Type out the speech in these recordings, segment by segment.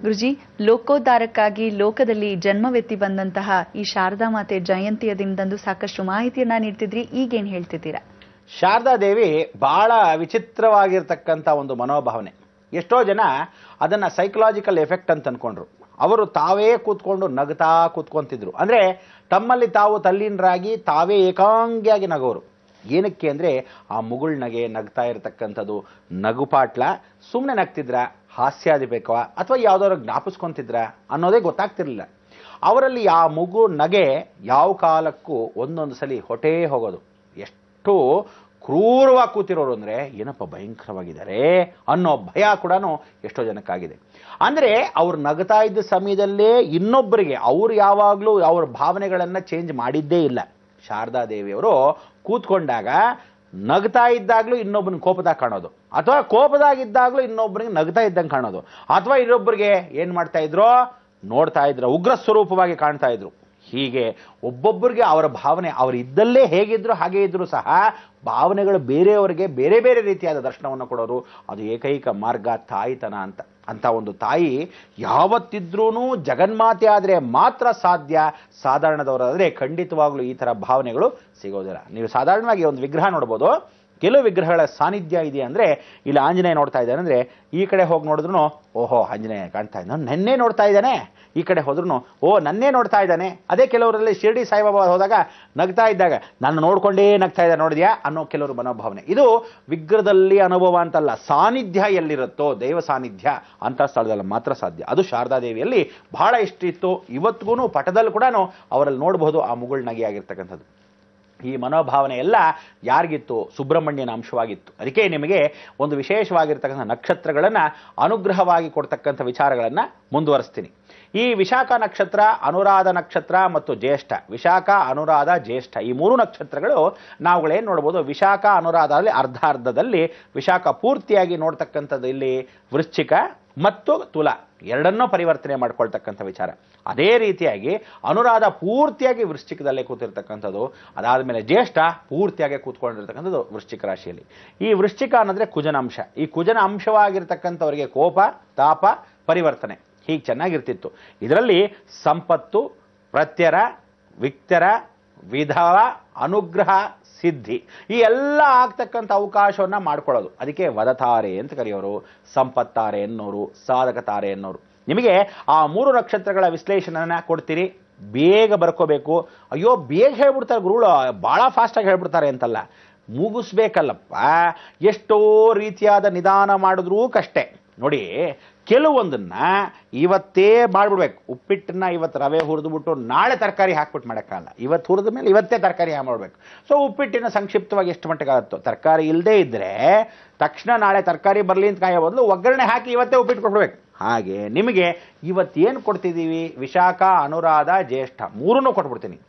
ಗುರುಜಿ, ಲೋಕೋದ್ಧಾರಕ್ಕಾಗಿ ಲೋಕದಲ್ಲಿ ಜನ್ಮವೆತ್ತಿ ಬಂದಂತಹ ಈ ಶಾರದಾ ಮಾತೆ ಜಯಂತಿಯ ದಿನದಂದು ಸಾಕಷ್ಟು ಮಾಹಿತಿಯನ್ನ ನೀಡ್ತಿದ್ರಿ. ಈಗೇನ್ ಹೇಳ್ತಿದ್ದೀರಾ? ಶಾರದಾ ದೇವಿ ಬಹಳ ವಿಚಿತ್ರವಾಗಿರ್ತಕ್ಕಂಥ ಒಂದು ಮನೋಭಾವನೆ. ಎಷ್ಟೋ ಜನ ಅದನ್ನ ಸೈಕಲಾಜಿಕಲ್ ಎಫೆಕ್ಟ್ ಅಂತ ಅನ್ಕೊಂಡ್ರು. ಅವರು ತಾವೇ ಕೂತ್ಕೊಂಡು ನಗ್ತಾ ಕೂತ್ಕೊಂತಿದ್ರು. ಅಂದ್ರೆ ತಮ್ಮಲ್ಲಿ ತಾವು ತಲ್ಲೀನರಾಗಿ ತಾವೇ ಏಕಾಂಗಿಯಾಗಿ ನಗೋರು. ಏನಕ್ಕೆ ಅಂದ್ರೆ ಆ ಮುಗುಳ್ ನಗೆ, ನಗ್ತಾ ಇರತಕ್ಕಂಥದ್ದು ನಗುಪಾಟ್ಲ, ಸುಮ್ಮನೆ ನಗ್ತಿದ್ರ, ಹಾಸ್ಯಾದಿಬೇಕ ಅಥವಾ ಯಾವ್ದಾದ್ರು ಜ್ಞಾಪಿಸ್ಕೊಂತಿದ್ರ ಅನ್ನೋದೇ ಗೊತ್ತಾಗ್ತಿರ್ಲಿಲ್ಲ ಅವರಲ್ಲಿ. ಆ ಮುಗು ನಗೆ ಯಾವ ಕಾಲಕ್ಕೂ ಒಂದೊಂದು ಸಲಿ ಹೊಟ್ಟೆ ಹೋಗೋದು. ಎಷ್ಟು ಕ್ರೂರವಾಗಿ ಕೂತಿರೋರು ಅಂದ್ರೆ ಏನಪ್ಪ ಭಯಂಕರವಾಗಿದ್ದಾರೆ ಅನ್ನೋ ಭಯ ಕೂಡ ಎಷ್ಟೋ ಜನಕ್ಕಾಗಿದೆ. ಅಂದ್ರೆ ಅವ್ರು ನಗ್ತಾ ಇದ್ದ ಸಮಯದಲ್ಲೇ ಇನ್ನೊಬ್ಬರಿಗೆ ಅವ್ರು ಯಾವಾಗ್ಲೂ ಅವ್ರ ಭಾವನೆಗಳನ್ನ ಚೇಂಜ್ ಮಾಡಿದ್ದೇ ಇಲ್ಲ. ಶಾರದಾ ದೇವಿಯವರು ಕೂತ್ಕೊಂಡಾಗ ನಗ್ತಾ ಇದ್ದಾಗ್ಲೂ ಇನ್ನೊಬ್ಬನ ಕೋಪದಾಗ ಕಾಣೋದು, ಅಥವಾ ಕೋಪದಾಗಿದ್ದಾಗ್ಲೂ ಇನ್ನೊಬ್ಬರಿಗೆ ನಗ್ತಾ ಇದ್ದಂಗೆ ಕಾಣೋದು, ಅಥವಾ ಇನ್ನೊಬ್ಬರಿಗೆ ಏನ್ ಮಾಡ್ತಾ ಇದ್ರು, ನೋಡ್ತಾ ಇದ್ರು, ಉಗ್ರ ಸ್ವರೂಪವಾಗಿ ಕಾಣ್ತಾ ಇದ್ರು. ಹೀಗೆ ಒಬ್ಬೊಬ್ಬರಿಗೆ ಅವರ ಭಾವನೆ ಅವರು ಇದ್ದಲ್ಲೇ ಹೇಗಿದ್ರು ಹಾಗೆ ಇದ್ರು ಸಹ ಭಾವನೆಗಳು ಬೇರೆಯವರಿಗೆ ಬೇರೆ ಬೇರೆ ರೀತಿಯಾದ ದರ್ಶನವನ್ನು ಕೊಡೋರು. ಅದು ಏಕೈಕ ಮಾರ್ಗ ತಾಯಿತನ ಅಂತ ಒಂದು ತಾಯಿ ಯಾವತ್ತಿದ್ರೂ ಜಗನ್ಮಾತೆ ಆದರೆ ಮಾತ್ರ ಸಾಧ್ಯ. ಸಾಧಾರಣದವರಾದರೆ ಖಂಡಿತವಾಗ್ಲೂ ಈ ಥರ ಭಾವನೆಗಳು ಸಿಗೋದಿಲ್ಲ. ನೀವು ಸಾಧಾರಣವಾಗಿ ಒಂದು ವಿಗ್ರಹ ನೋಡ್ಬೋದು, ಕೆಲವು ವಿಗ್ರಹಗಳ ಸಾನ್ನಿಧ್ಯ ಇದೆ ಅಂದ್ರೆ, ಇಲ್ಲಿ ಆಂಜನೇಯ ನೋಡ್ತಾ ಇದ್ದಾನೆ ಅಂದ್ರೆ ಈ ಕಡೆ ಹೋಗಿ ನೋಡಿದ್ರು ಓಹೋ ಆಂಜನೇಯ ಕಾಣ್ತಾ ಇದ್ದಾನೆ, ನನ್ನೇ ನೋಡ್ತಾ ಇದ್ದಾನೆ, ಈ ಕಡೆ ಹೋದ್ರು ಓ ನನ್ನೇ ನೋಡ್ತಾ ಇದ್ದಾನೆ. ಅದೇ ಕೆಲವರಲ್ಲಿ ಶಿರ್ಡಿ ಸಾಯಿಬಾಬಾ ಹೋದಾಗ ನಗ್ತಾ ಇದ್ದಾಗ ನನ್ನ ನೋಡ್ಕೊಂಡೇ ನಗ್ತಾ ಇದ್ದ ನೋಡಿದ್ಯಾ ಅನ್ನೋ ಕೆಲವರು ಮನೋಭಾವನೆ. ಇದು ವಿಗ್ರಹದಲ್ಲಿ ಅನುಭವ ಅಂತಲ್ಲ, ಸಾನ್ನಿಧ್ಯ ಎಲ್ಲಿರುತ್ತೋ ದೈವ ಸಾನ್ನಿಧ್ಯ ಅಂತ ಸ್ಥಳದಲ್ಲಿ ಮಾತ್ರ ಸಾಧ್ಯ. ಅದು ಶಾರದಾ ದೇವಿಯಲ್ಲಿ ಬಹಳ ಇಷ್ಟಿತ್ತು. ಇವತ್ತಿಗೂ ಪಟದಲ್ಲಿ ಕೂಡ ಅವರಲ್ಲಿ ನೋಡಬಹುದು ಆ ಮುಗುಳ್ನಗೆ ಆಗಿರ್ತಕ್ಕಂಥದ್ದು. ಈ ಮನೋಭಾವನೆ ಎಲ್ಲ ಯಾರಿಗಿತ್ತು? ಸುಬ್ರಹ್ಮಣ್ಯನ ಅಂಶವಾಗಿತ್ತು. ಅದಕ್ಕೆ ನಿಮಗೆ ಒಂದು ವಿಶೇಷವಾಗಿರ್ತಕ್ಕಂಥ ನಕ್ಷತ್ರಗಳನ್ನ ಅನುಗ್ರಹವಾಗಿ ಕೊಡ್ತಕ್ಕಂಥ ವಿಚಾರಗಳನ್ನ ಮುಂದುವರಿಸ್ತೀನಿ. ಈ ವಿಶಾಖ ನಕ್ಷತ್ರ, ಅನುರಾಧ ನಕ್ಷತ್ರ ಮತ್ತು ಜ್ಯೇಷ್ಠ, ವಿಶಾಖ ಅನುರಾಧ ಜ್ಯೇಷ್ಠ ಈ ಮೂರು ನಕ್ಷತ್ರಗಳು ನಾವುಗಳೇನು ನೋಡ್ಬೋದು, ವಿಶಾಖ ಅನುರಾಧದಲ್ಲಿ ಅರ್ಧದಲ್ಲಿ ವಿಶಾಖ ಪೂರ್ತಿಯಾಗಿ ನೋಡ್ತಕ್ಕಂಥದ್ದು ಇಲ್ಲಿ ವೃಶ್ಚಿಕ ಮತ್ತು ತುಲ ಎರಡನ್ನೂ ಪರಿವರ್ತನೆ ಮಾಡ್ಕೊಳ್ತಕ್ಕಂಥ ವಿಚಾರ. ಅದೇ ರೀತಿಯಾಗಿ ಅನುರಾಧ ಪೂರ್ತಿಯಾಗಿ ವೃಶ್ಚಿಕದಲ್ಲೇ ಕೂತಿರ್ತಕ್ಕಂಥದ್ದು, ಅದಾದಮೇಲೆ ಜ್ಯೇಷ್ಠ ಪೂರ್ತಿಯಾಗಿ ಕೂತ್ಕೊಂಡಿರ್ತಕ್ಕಂಥದ್ದು ವೃಶ್ಚಿಕ ರಾಶಿಯಲ್ಲಿ. ಈ ವೃಶ್ಚಿಕ ಅನ್ನೋದ್ರೆ ಕುಜನ ಅಂಶ. ಈ ಕುಜನ ಅಂಶವಾಗಿರ್ತಕ್ಕಂಥವರಿಗೆ ಕೋಪ, ತಾಪ, ಪರಿವರ್ತನೆ ಹೀಗೆ ಚೆನ್ನಾಗಿರ್ತಿತ್ತು. ಇದರಲ್ಲಿ ಸಂಪತ್ತು, ಪ್ರತ್ಯರ, ವಿಕ್ತರ, ವಿಧವ, ಅನುಗ್ರಹ, ಸಿದ್ಧಿ ಈ ಎಲ್ಲ ಆಗ್ತಕ್ಕಂಥ ಅವಕಾಶವನ್ನ ಮಾಡ್ಕೊಳ್ಳೋದು. ಅದಕ್ಕೆ ವದತಾರೆ ಅಂತ ಕರೆಯೋರು, ಸಂಪತ್ತಾರೆ ಎನ್ನೋರು, ಸಾಧಕ ತಾರೆ ಎನ್ನೋರು. ನಿಮಗೆ ಆ ಮೂರು ನಕ್ಷತ್ರಗಳ ವಿಶ್ಲೇಷಣೆಯನ್ನ ಕೊಡ್ತೀರಿ, ಬೇಗ ಬರ್ಕೋಬೇಕು. ಅಯ್ಯೋ ಬೇಗ ಹೇಳ್ಬಿಡ್ತಾರೆ ಗುರುಗಳು, ಬಹಳ ಫಾಸ್ಟಾಗಿ ಹೇಳ್ಬಿಡ್ತಾರೆ ಅಂತಲ್ಲ, ಮುಗಿಸ್ಬೇಕಲ್ಲಪ್ಪ. ಎಷ್ಟೋ ರೀತಿಯಾದ ನಿಧಾನ ಮಾಡಿದ್ರೂ ಕಷ್ಟೇ. ನೋಡಿ, ಕೆಲವೊಂದನ್ನ ಇವತ್ತೇ ಮಾಡ್ಬಿಡ್ಬೇಕು. ಉಪ್ಪಿಟ್ಟನ್ನ ಇವತ್ತು ರವೆ ಹುರಿದ್ಬಿಟ್ಟು ನಾಳೆ ತರಕಾರಿ ಹಾಕ್ಬಿಟ್ಟು ಮಾಡೋಕ್ಕಲ್ಲ. ಇವತ್ತು ಹುರಿದ ಮೇಲೆ ಇವತ್ತೇ ತರಕಾರಿ ಮಾಡ್ಬೇಕು. ಸೊ ಉಪ್ಪಿಟ್ಟಿನ ಸಂಕ್ಷಿಪ್ತವಾಗಿ ಎಷ್ಟು ಮಟ್ಟಿಗೆ ಆಗುತ್ತೋ, ತರಕಾರಿ ಇಲ್ಲದೆ ಇದ್ರೆ ತಕ್ಷಣ ನಾಳೆ ತರಕಾರಿ ಬರಲಿ ಅಂತ ಕಾಯೋ ಬದಲು ಒಗ್ಗರಣೆ ಹಾಕಿ ಇವತ್ತೇ ಉಪ್ಪಿಟ್ಟು ಕೊಡ್ಬೇಕು. ಹಾಗೆ ನಿಮಗೆ ಇವತ್ತೇನು ಕೊಡ್ತಿದ್ದೀವಿ, ವಿಶಾಖ, ಅನುರಾಧ, ಜ್ಯೇಷ್ಠ ಮೂರನ್ನೂ ಕೊಟ್ಬಿಡ್ತೀನಿ.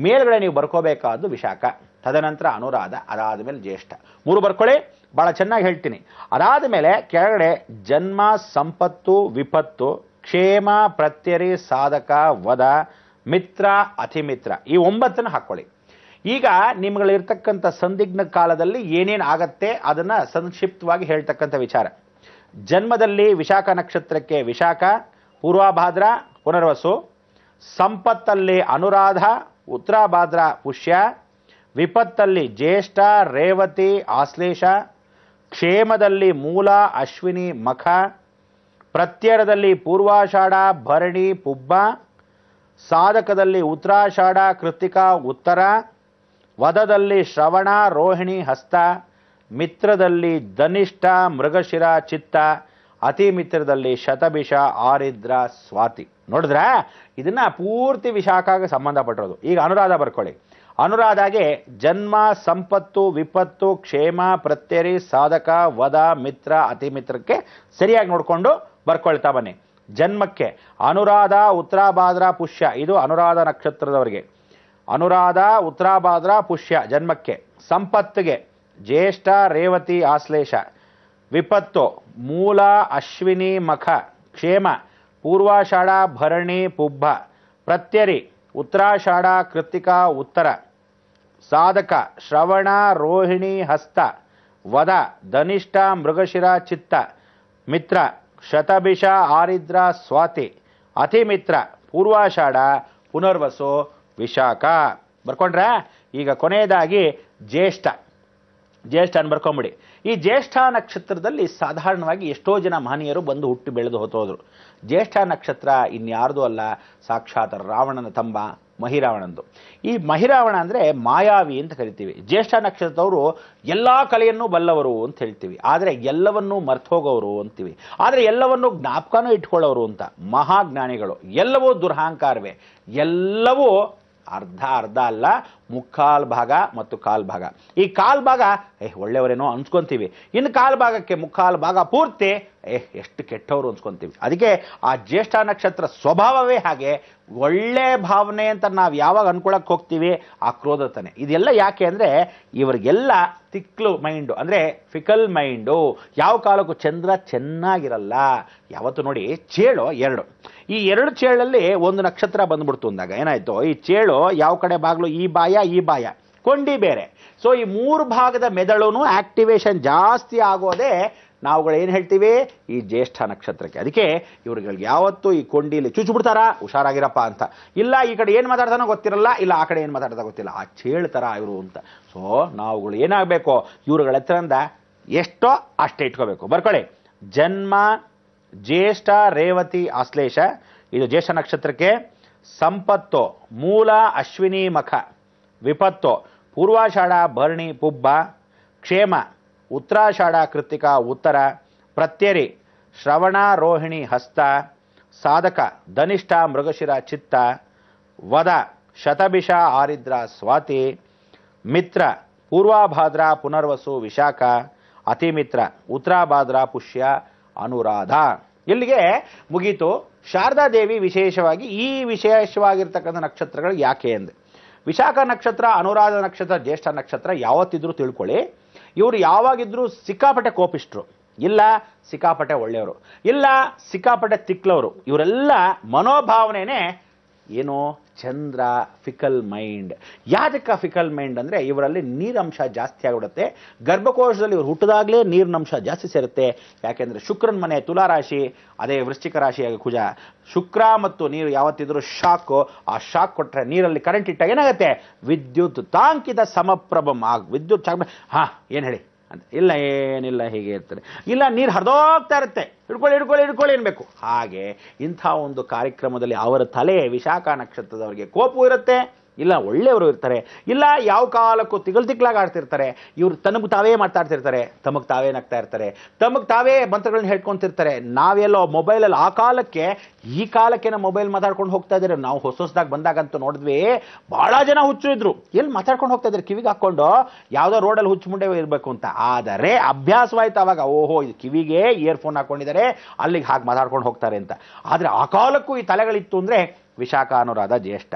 ಮೇಲ್ಗಡೆ ನೀವು ಬರ್ಕೋಬೇಕಾದ್ದು ವಿಶಾಖ, ತದನಂತರ ಅನುರಾಧ, ಅದಾದ ಮೇಲೆ ಜ್ಯೇಷ್ಠ. ಮೂರು ಬರ್ಕೊಳ್ಳಿ, ಬಹಳ ಚೆನ್ನಾಗಿ ಹೇಳ್ತೀನಿ. ಅದಾದ ಮೇಲೆ ಕೆಳಗಡೆ ಜನ್ಮ, ಸಂಪತ್ತು, ವಿಪತ್ತು, ಕ್ಷೇಮ, ಪ್ರತ್ಯರಿ, ಸಾಧಕ, ವದ, ಮಿತ್ರ, ಅತಿಮಿತ್ರ ಈ 9 ಹಾಕೊಳ್ಳಿ. ಈಗ ನಿಮ್ಗಳಿರ್ತಕ್ಕಂಥ ಸಂದಿಗ್ಧ ಕಾಲದಲ್ಲಿ ಏನೇನು ಆಗತ್ತೆ ಅದನ್ನ ಸಂಕ್ಷಿಪ್ತವಾಗಿ ಹೇಳ್ತಕ್ಕಂಥ ವಿಚಾರ. ಜನ್ಮದಲ್ಲಿ ವಿಶಾಖ ನಕ್ಷತ್ರಕ್ಕೆ ವಿಶಾಖ, ಪೂರ್ವಭಾದ್ರ, ಪುನರ್ವಸು. ಸಂಪತ್ತಲ್ಲಿ ಅನುರಾಧ, ಉತ್ತರಾಭಾದ್ರ, ಪುಷ್ಯ. ವಿಪತ್ತಲ್ಲಿ ಜ್ಯೇಷ್ಠ, ರೇವತಿ, ಆಶ್ಲೇಷ. ಕ್ಷೇಮದಲ್ಲಿ ಮೂಲ, ಅಶ್ವಿನಿ, ಮಖ. ಪ್ರತ್ಯರದಲ್ಲಿ ಪೂರ್ವಾಷಾಢ, ಭರಣಿ, ಪುಬ್ಬ. ಸಾಧಕದಲ್ಲಿ ಉತ್ತರಾಷಾಢ, ಕೃತ್ತಿಕಾ, ಉತ್ತರ. ವದದಲ್ಲಿ ಶ್ರವಣ, ರೋಹಿಣಿ, ಹಸ್ತ. ಮಿತ್ರದಲ್ಲಿ ಧನಿಷ್ಠ, ಮೃಗಶಿರ, ಚಿತ್ತ. ಅತಿ ಮಿತ್ರದಲ್ಲಿ ಶತಭಿಷ, ಆರಿದ್ರ, ಸ್ವಾತಿ. ನೋಡಿದ್ರ, ಇದನ್ನ ಪೂರ್ತಿ ವಿಶಾಖಗೆ ಸಂಬಂಧಪಟ್ಟಿರೋದು. ಈಗ ಅನುರಾಧ ಬರ್ಕೊಳ್ಳಿ. ಅನುರಾಧಾಗೆ ಜನ್ಮ, ಸಂಪತ್ತು, ವಿಪತ್ತು, ಕ್ಷೇಮ, ಪ್ರತ್ಯರಿ, ಸಾಧಕ, ವದ, ಮಿತ್ರ, ಅತಿ ಮಿತ್ರಕ್ಕೆ ಸರಿಯಾಗಿ ನೋಡಿಕೊಂಡು ಬರ್ಕೊಳ್ತಾ ಬನ್ನಿ. ಜನ್ಮಕ್ಕೆ ಅನುರಾಧ, ಉತ್ತರಾಭಾದ್ರ, ಪುಷ್ಯ ಇದು ಅನುರಾಧ ನಕ್ಷತ್ರದವರಿಗೆ. ಅನುರಾಧ, ಉತ್ತರಾಭಾದ್ರ, ಪುಷ್ಯ ಜನ್ಮಕ್ಕೆ. ಸಂಪತ್ತಿಗೆ ಜ್ಯೇಷ್ಠ, ರೇವತಿ, ಆಶ್ಲೇಷ. ವಿಪತ್ತು ಮೂಲ, ಅಶ್ವಿನಿ, ಮಖ. ಕ್ಷೇಮ ಪೂರ್ವಾಷಾಢ, ಭರಣಿ, ಪುಬ್ಬ. ಪ್ರತ್ಯರಿ ಉತ್ತರಾಷಾಢ, ಕೃತ್ತಿಕಾ, ಉತ್ತರ. ಸಾಧಕ ಶ್ರವಣ, ರೋಹಿಣಿ, ಹಸ್ತ. ವದ ಧನಿಷ್ಠ, ಮೃಗಶಿರ, ಚಿತ್ತ. ಮಿತ್ರ ಶತಭಿಷ ಆರಿದ್ರ ಸ್ವಾತಿ ಅತಿಮಿತ್ರ ಪೂರ್ವಾಷಾಢ ಪುನರ್ವಸು ವಿಶಾಖ ಬರ್ಕೊಂಡ್ರ. ಈಗ ಕೊನೆಯದಾಗಿ ಜ್ಯೇಷ್ಠ ಬರ್ಕೊಂಬಿಡಿ. ಈ ಜ್ಯೇಷ್ಠ ನಕ್ಷತ್ರದಲ್ಲಿ ಸಾಧಾರಣವಾಗಿ ಎಷ್ಟೋ ಜನ ಮಹನೀಯರು ಬಂದು ಹುಟ್ಟಿ ಬೆಳೆದು ಹೋದ್ರು. ಜ್ಯೇಷ್ಠ ನಕ್ಷತ್ರ ಇನ್ಯಾರ್ದು ಅಲ್ಲ, ಸಾಕ್ಷಾತ್ ರಾವಣನ ತಂಬ ಮಹಿರಾವಣಂದು. ಈ ಮಹಿರಾವಣ ಅಂದರೆ ಮಾಯಾವಿ ಅಂತ ಕರಿತೀವಿ. ಜ್ಯೇಷ್ಠ ನಕ್ಷತ್ರದವರು ಎಲ್ಲ ಕಲೆಯನ್ನು ಬಲ್ಲವರು ಅಂತ ಹೇಳ್ತೀವಿ, ಆದರೆ ಎಲ್ಲವನ್ನೂ ಮರ್ತೋಗೋರು ಅಂತೀವಿ. ಆದರೆ ಎಲ್ಲವನ್ನೂ ಜ್ಞಾಪಕನೂ ಇಟ್ಕೊಳ್ಳೋರು ಅಂತ ಮಹಾಜ್ಞಾನಿಗಳು. ಎಲ್ಲವೂ ದುರಹಂಕಾರವೇ, ಎಲ್ಲವೂ ಅರ್ಧ ಅಲ್ಲ, ಮುಕ್ಕಾಲ್ ಭಾಗ ಮತ್ತು ಕಾಲ್ ಭಾಗ. ಈ ಕಾಲ್ ಭಾಗ ಒಳ್ಳೆಯವರೇನೋ ಅನ್ಸ್ಕೊಂತೀವಿ, ಇನ್ನು ಕಾಲ್ ಭಾಗಕ್ಕೆ ಮುಕ್ಕಾಲ್ ಭಾಗ ಪೂರ್ತಿ ಎಷ್ಟು ಕೆಟ್ಟವರು ಅನ್ಸ್ಕೊಂತೀವಿ. ಅದಕ್ಕೆ ಆ ಜ್ಯೇಷ್ಠ ನಕ್ಷತ್ರ ಸ್ವಭಾವವೇ ಹಾಗೆ. ಒಳ್ಳೆ ಭಾವನೆ ಅಂತ ನಾವು ಯಾವಾಗ ಅನ್ಕೊಳಕ್ ಹೋಗ್ತೀವಿ ಆ ಕ್ರೋಧತನೆ. ಇದೆಲ್ಲ ಯಾಕೆ ಅಂದರೆ ಇವರಿಗೆಲ್ಲ ತಿಕ್ಲು ಮೈಂಡು, ಅಂದರೆ ಫಿಕಲ್ ಮೈಂಡು. ಯಾವ ಕಾಲಕ್ಕೂ ಚಂದ್ರ ಚೆನ್ನಾಗಿರಲ್ಲ. ಯಾವತ್ತು ನೋಡಿ ಚೇಳು ಎರಡು, ಈ ಎರಡು ಚೇಳಲ್ಲಿ ಒಂದು ನಕ್ಷತ್ರ ಬಂದ್ಬಿಡ್ತು ಅಂದಾಗ ಏನಾಯ್ತು, ಈ ಚೇಳು ಯಾವ ಕಡೆ ಬಾಗ್ಲು ಈ ಬಾಯ ಕೊಂಡಿ ಬೇರೆ. ಸೊ ಈ ಮೂರು ಭಾಗದ ಮೆದುಳು ಆಕ್ಟಿವೇಶನ್ ಜಾಸ್ತಿ ಆಗೋದೇ ನಾವುಗಳು ಏನು ಹೇಳ್ತೀವಿ ಈ ಜ್ಯೇಷ್ಠ ನಕ್ಷತ್ರಕ್ಕೆ. ಅದಕ್ಕೆ ಇವ್ರಿಗೆ ಯಾವತ್ತೂ ಈ ಕೊಂಡಿಲಿ ಚುಚ್ಚಿಬಿಡ್ತಾರ, ಹುಷಾರಾಗಿರಪ್ಪ ಅಂತ. ಇಲ್ಲ ಈ ಕಡೆ ಏನು ಮಾತಾಡ್ತಾನೋ ಗೊತ್ತಿರಲ್ಲ, ಇಲ್ಲ ಆ ಕಡೆ ಏನು ಮಾತಾಡ್ತಾ ಗೊತ್ತಿಲ್ಲ, ಆ ಚೇಳ್ತಾರ ಇವರು ಅಂತ. ಸೊ ನಾವುಗಳು ಏನಾಗಬೇಕು, ಇವ್ರುಗಳ ಹತ್ರಿಂದ ಎಷ್ಟೋ ಅಷ್ಟೇ ಇಟ್ಕೋಬೇಕು. ಬರ್ಕೊಳ್ಳಿ. ಜನ್ಮ ಜ್ಯೇಷ್ಠ ರೇವತಿ ಆಶ್ಲೇಷ, ಇದು ಜ್ಯೇಷ್ಠ ನಕ್ಷತ್ರಕ್ಕೆ. ಸಂಪತ್ತು ಮೂಲ ಅಶ್ವಿನಿ ಮಖ, ವಿಪತ್ತು ಪೂರ್ವಾಷಾಢ ಭರಣಿ ಪುಬ್ಬ, ಕ್ಷೇಮ ಉತ್ತರಾಷಾಢ ಕೃತ್ತಿಕ ಉತ್ತರ, ಪ್ರತ್ಯರಿ ಶ್ರವಣ ರೋಹಿಣಿ ಹಸ್ತ, ಸಾಧಕ ಧನಿಷ್ಠ ಮೃಗಶಿರ ಚಿತ್ತ, ವದ ಶತಭಿಷ ಆರಿದ್ರ ಸ್ವಾತಿ, ಮಿತ್ರ ಪೂರ್ವಾಭಾದ್ರ ಪುನರ್ವಸು ವಿಶಾಖ, ಅತಿಮಿತ್ರ ಉತ್ತರಾಭಾದ್ರ ಪುಷ್ಯ ಅನುರಾಧ. ಇಲ್ಲಿಗೆ ಮುಗೀತು. ಶಾರದಾದೇವಿ ವಿಶೇಷವಾಗಿ ಈ ವಿಶೇಷವಾಗಿರ್ತಕ್ಕಂಥ ನಕ್ಷತ್ರಗಳು ಯಾಕೆ ಅಂದರೆ, ವಿಶಾಖ ನಕ್ಷತ್ರ, ಅನುರಾಧ ನಕ್ಷತ್ರ, ಜ್ಯೇಷ್ಠ ನಕ್ಷತ್ರ ಯಾವತ್ತಿದ್ರೂ ತಿಳ್ಕೊಳ್ಳಿ, ಇವರು ಯಾವಾಗಿದ್ರೂ ಸಿಕ್ಕಾಪಟ್ಟೆ ಕೋಪಿಷ್ಟ್ರು, ಇಲ್ಲ ಸಿಕ್ಕಾಪಟ್ಟೆ ಒಳ್ಳೆಯವರು, ಇಲ್ಲ ಸಿಕ್ಕಾಪಟ್ಟೆ ತಿಕ್ಲವರು. ಇವರೆಲ್ಲ ಮನೋಭಾವನೆನೇ ಏನು, ಚಂದ್ರ ಫಿಕಲ್ ಮೈಂಡ್. ಯಾದಕ್ಕ ಫಿಕಲ್ ಮೈಂಡ್ ಅಂದರೆ ಇವರಲ್ಲಿ ನೀರಂಶ ಜಾಸ್ತಿ ಆಗಿಬಿಡುತ್ತೆ. ಗರ್ಭಕೋಶದಲ್ಲಿ ಇವರು ಹುಟ್ಟಿದಾಗಲೇ ನೀರಿನಂಶ ಜಾಸ್ತಿ ಸೇರುತ್ತೆ. ಯಾಕೆಂದರೆ ಶುಕ್ರನ ಮನೆ ತುಲಾರಾಶಿ, ಅದೇ ವೃಶ್ಚಿಕ ರಾಶಿಯಾಗಿ ಕುಜ. ಶುಕ್ರ ಮತ್ತು ನೀರು ಯಾವತ್ತಿದ್ರೂ ಶಾಕು. ಆ ಶಾಕ್ ಕೊಟ್ಟರೆ ನೀರಲ್ಲಿ ಕರೆಂಟ್ ಇಟ್ಟಾಗ ಏನಾಗುತ್ತೆ, ವಿದ್ಯುತ್ ತಾಂಕಿತ ಸಮಪ್ರಭಂ. ವಿದ್ಯುತ್ ಏನು ಹೇಳಿ ಅಂತ, ಇಲ್ಲ ಏನಿಲ್ಲ ಹೀಗೆ ಇರ್ತಾರೆ, ಇಲ್ಲ ನೀರು ಹರಿದೋಗ್ತಾ ಇರುತ್ತೆ, ಹಿಡ್ಕೊಳ್ಳಿ ಅನ್ಬೇಕು. ಹಾಗೆ ಇಂಥ ಒಂದು ಕಾರ್ಯಕ್ರಮದಲ್ಲಿ ಅವರ ತಲೆ ವಿಶಾಖ ನಕ್ಷತ್ರದವರಿಗೆ ಕೋಪವೂ ಇರುತ್ತೆ, ಇಲ್ಲ ಒಳ್ಳೆಯವರು ಇರ್ತಾರೆ, ಇಲ್ಲ ಯಾವ ಕಾಲಕ್ಕೂ ತಿಕ್ಕಲಾಗಿ ಆಡ್ತಿರ್ತಾರೆ. ಇವರು ತಮಗೆ ತಾವೇ ಮಾತಾಡ್ತಿರ್ತಾರೆ, ತಮಗೆ ತಾವೇ ನಗ್ತಾ ಇರ್ತಾರೆ, ತಮಗೆ ತಾವೇ ಮಂತ್ರಗಳನ್ನ ಹೇಳ್ಕೊಂತಿರ್ತಾರೆ. ನಾವೆಲ್ಲೋ ಮೊಬೈಲಲ್ಲಿ ಆ ಕಾಲಕ್ಕೆ ಈ ಕಾಲಕ್ಕೆ ಮೊಬೈಲ್ ಮಾತಾಡ್ಕೊಂಡು ಹೋಗ್ತಾ ಇದ್ದಾರೆ. ನಾವು ಹೊಸದಾಗಿ ಬಂದಾಗಂತೂ ನೋಡಿದ್ವಿ, ಭಾಳ ಜನ ಹುಚ್ಚು ಇದ್ರು, ಎಲ್ಲಿ ಮಾತಾಡ್ಕೊಂಡು ಹೋಗ್ತಾ ಇದ್ದಾರೆ ಕಿವಿಗೆ ಹಾಕ್ಕೊಂಡು, ಯಾವುದೋ ರೋಡಲ್ಲಿ ಹುಚ್ಚು ಮುಂಡೆ ಇರಬೇಕು ಅಂತ. ಆದರೆ ಅಭ್ಯಾಸವಾಯ್ತು ಅವಾಗ, ಓಹೋ ಇದು ಕಿವಿಗೆ ಇಯರ್ಫೋನ್ ಹಾಕೊಂಡಿದ್ದಾರೆ, ಅಲ್ಲಿಗೆ ಹಾಗೆ ಮಾತಾಡ್ಕೊಂಡು ಹೋಗ್ತಾರೆ ಅಂತ. ಆದರೆ ಆ ಕಾಲಕ್ಕೂ ಈ ತಲೆಗಳಿತ್ತು ಅಂದರೆ ವಿಶಾಖ ಅನುರಾಧ ಜ್ಯೇಷ್ಠ.